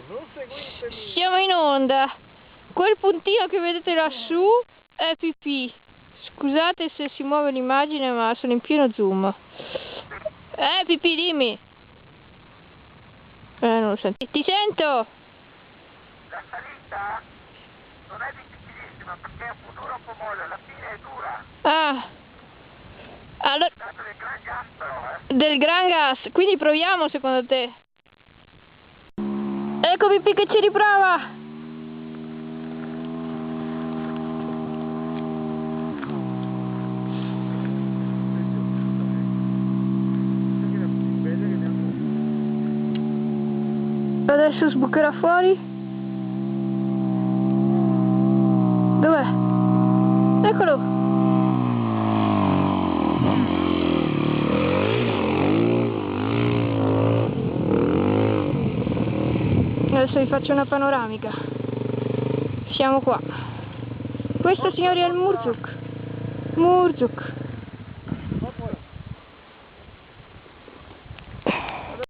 non seguitemi. Siamo in onda. Quel puntino che vedete lassù è pipì. Scusate se si muove l'immagine, ma sono in pieno zoom. Pipì, dimmi. Non lo sento. Ti sento. La salita non è difficilissima perché è un futuro pomone, alla fine è dura. Allora, Dato del gran gas però, del gran gas, quindi proviamo secondo te? Ecco Pipì che ci riprova! Adesso sbucherà fuori. Dov'è? Eccolo! Adesso vi faccio una panoramica. Siamo qua. Questo signori è il Murzuk.